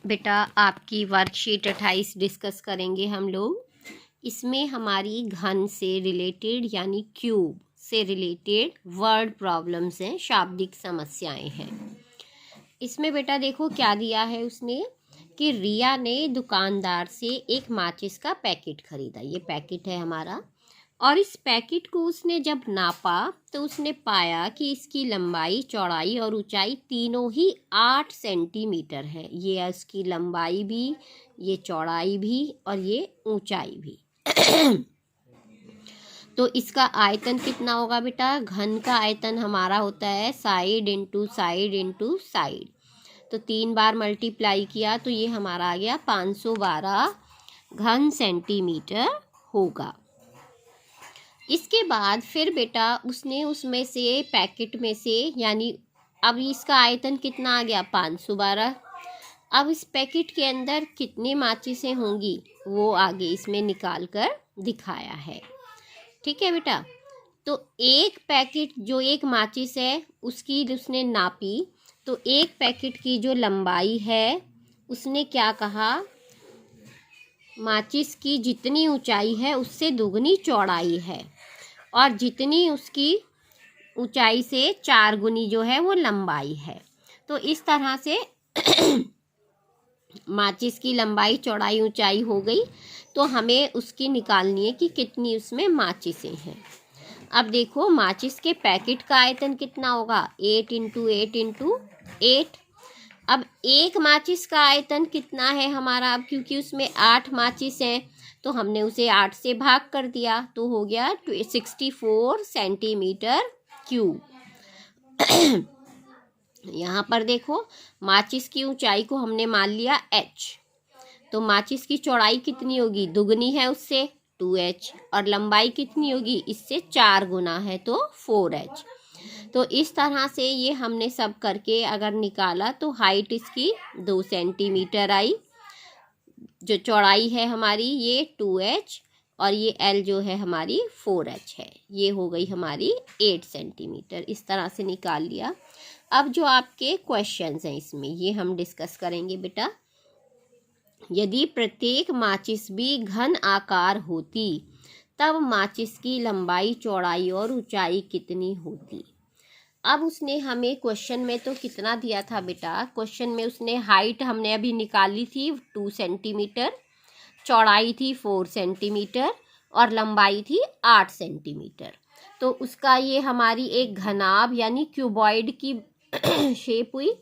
बेटा आपकी worksheet 28 discuss करेंगे हम लोग। इसमें हमारी घन से रिलेटेड यानी क्यूब से रिलेटेड वर्ड प्रॉब्लम्स हैं, शाब्दिक समस्याएं हैं। इसमें बेटा देखो क्या दिया है उसने कि रिया ने दुकानदार से एक माचिस का पैकेट खरीदा। ये पैकेट है हमारा, और इस पैकेट को उसने जब नापा तो उसने पाया कि इसकी लंबाई, चौड़ाई और ऊंचाई तीनों ही 8 सेंटीमीटर है। ये इसकी लंबाई भी, ये चौड़ाई भी और ये ऊंचाई भी। तो इसका आयतन कितना होगा बेटा? घन का आयतन हमारा होता है side into side into side. तो 3 बार मल्टीप्लाई किया तो ये हमारा आ गया 512 घन सेंटीमीटर होगा। इसके बाद फिर बेटा उसने उसमें से पैकेट में से, यानी अब इसका आयतन कितना आ गया? 512। अब इस पैकेट के अंदर कितने माचिसें होंगी वो आगे इसमें निकाल कर दिखाया है। ठीक है बेटा। तो एक पैकेट, जो एक माचिस है उसकी उसने नापी, तो एक पैकेट की जो लंबाई है उसने क्या कहा? माचिस की जितनी ऊंचाई है उससे दुगनी चौड़ाई है, और जितनी उसकी ऊंचाई से 4 गुनी जो है वो लंबाई है। तो इस तरह से माचिस की लंबाई, चौड़ाई, ऊंचाई हो गई। तो हमें उसकी निकालनी है कि कितनी उसमें माचिसें हैं। अब देखो माचिस के पैकेट का आयतन कितना होगा? 8 इंटू 8 इंटू 8। अब एक माचिस का आयतन कितना है हमारा? अब क्योंकि उसमें 8 माचिस हैं तो हमने उसे 8 से भाग कर दिया, तो हो गया 64 सेंटीमीटर क्यूब। यहाँ पर देखो माचिस की ऊंचाई को हमने मान लिया h, तो माचिस की चौड़ाई कितनी होगी? दुगनी है उससे, 2h, और लंबाई कितनी होगी? इससे 4 गुना है तो 4h। तो इस तरह से ये हमने सब करके अगर निकाला तो हाइट इसकी 2 सेंटीमीटर आई, जो चौड़ाई है हमारी ये 2h, और ये L जो है हमारी 4h है। ये हो गई हमारी 8 सेंटीमीटर। इस तरह से निकाल लिया। अब जो आपके क्वेश्चंस हैं इसमें ये हम डिस्कस करेंगे बेटा। यदि प्रत्येक माचिस भी घन आकार होती तब माचिस की लंबाई, चौड़ाई और ऊंचाई कितनी होती? अब उसने हमें क्वेश्चन में तो कितना दिया था बेटा? क्वेश्चन में उसने हाइट हमने अभी निकाली थी 2 सेंटीमीटर, चौड़ाई थी 4 सेंटीमीटर और लंबाई थी 8 सेंटीमीटर। तो उसका ये हमारी एक घनाभ यानी क्यूबॉइड की शेप हुई।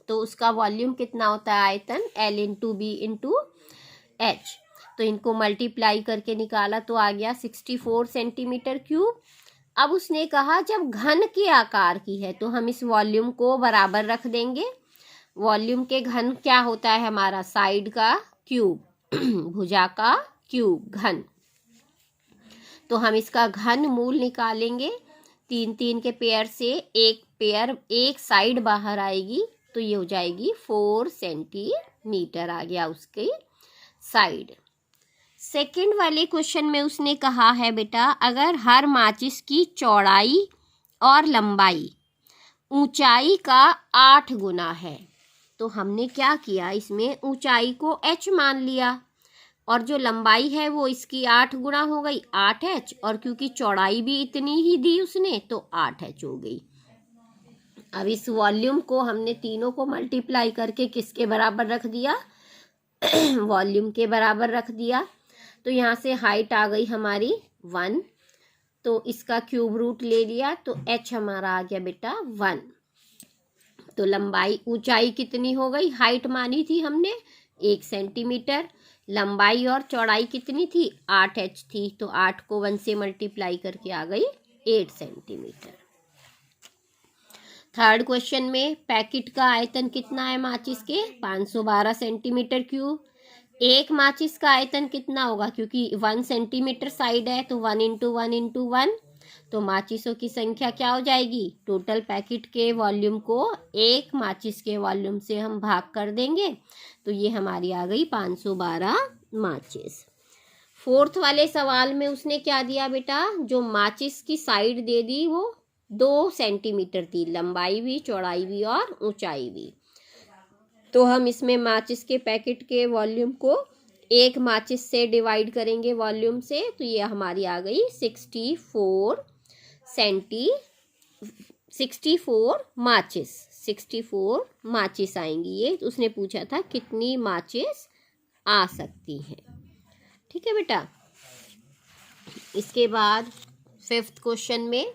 तो उसका वॉल्यूम कितना होता है? आयतन L into B into H. तो इनको मल्टीप्लाई करके निकाला तो आ गया 64 सेंटीमीटर क्यूब। अब उसने कहा जब घन के आकार की है तो हम इस वॉल्यूम को बराबर रख देंगे। वॉल्यूम के घन क्या होता है हमारा? साइड का क्यूब, भुजा का क्यूब, घन। तो हम इसका घन मूल निकालेंगे 3 के पेयर से। एक पेयर, एक साइड बाहर आएगी तो ये हो जाएगी 4 सेंटीमीटर, आ गया उसकी साइड। सेकंड वाले क्वेश्चन में उसने कहा है बेटा अगर हर माचिस की चौड़ाई और लंबाई ऊंचाई का 8 गुना है, तो हमने क्या किया? इसमें ऊंचाई को h मान लिया, और जो लंबाई है वो इसकी 8 गुना हो गई 8h, और क्योंकि चौड़ाई भी इतनी ही दी उसने तो 8h हो गई। अब इस वॉल्यूम को हमने तीनों को मल्टीप्लाई करके किसके बराबर रख दिया? वॉल्यूम के बराबर रख दिया। तो यहाँ से हाइट आ गई हमारी 1, तो इसका क्यूब रूट ले लिया तो h हमारा आ गया बेटा 1। तो लंबाई, ऊंचाई कितनी हो गई? हाइट मानी थी हमने 1 सेंटीमीटर, लंबाई और चौड़ाई कितनी थी? 8h थी, तो 8 को 1 से मल्टीप्लाई करके आ गई 8 सेंटीमीटर। थर्ड क्वेश्चन में पैकेट का आयतन कितना है माचिस के? 512 सेंटीमीटर क्यूब। एक माचिस का आयतन कितना होगा? क्योंकि 1 सेंटीमीटर साइड है तो 1 इंटू 1 इंटू 1, तो माचिसों की संख्या क्या हो जाएगी? टोटल पैकेट के वॉल्यूम को एक माचिस के वॉल्यूम से हम भाग कर देंगे, तो ये हमारी आ गई 512 माचिस। फोर्थ वाले सवाल में उसने क्या दिया बेटा? जो माचिस की साइड दे दी वो 2 सेंटीमीटर थी, लंबाई भी, चौड़ाई भी और ऊंचाई भी। तो हम इसमें माचिस के पैकेट के वॉल्यूम को एक माचिस से डिवाइड करेंगे वॉल्यूम से, तो ये हमारी आ गई 64 माचिस आएंगी। ये उसने पूछा था कितनी माचिस आ सकती हैं। ठीक है बेटा। इसके बाद 5th क्वेश्चन में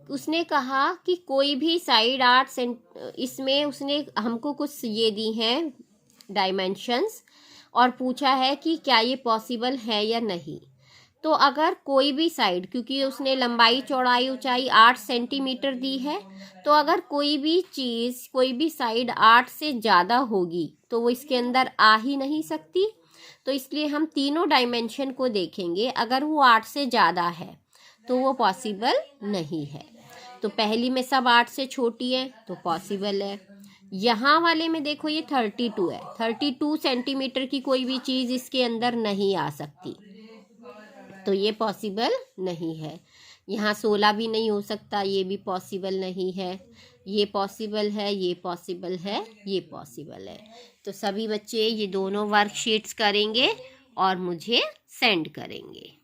उसने कहा कि कोई भी साइड 8 इसमें उसने हमको कुछ ये दी हैं डायमेंशंस और पूछा है कि क्या ये पॉसिबल है या नहीं। तो अगर कोई भी साइड, क्योंकि उसने लंबाई चौड़ाई ऊंचाई 8 सेंटीमीटर दी है, तो अगर कोई भी चीज़ कोई भी साइड 8 से ज़्यादा होगी तो वो इसके अंदर आ ही नहीं सकती। तो इसलिए हम तीनों डायमेंशन को देखेंगे, अगर वो 8 से ज़्यादा है तो वो पॉसिबल नहीं है। तो पहली में सब 8 से छोटी है तो पॉसिबल है। यहाँ वाले में देखो ये 32 है, 32 सेंटीमीटर की कोई भी चीज़ इसके अंदर नहीं आ सकती, तो ये पॉसिबल नहीं है। यहाँ 16 भी नहीं हो सकता, ये भी पॉसिबल नहीं है। ये पॉसिबल है, ये पॉसिबल है, ये पॉसिबल है। तो सभी बच्चे ये दोनों वर्कशीट्स करेंगे और मुझे सेंड करेंगे।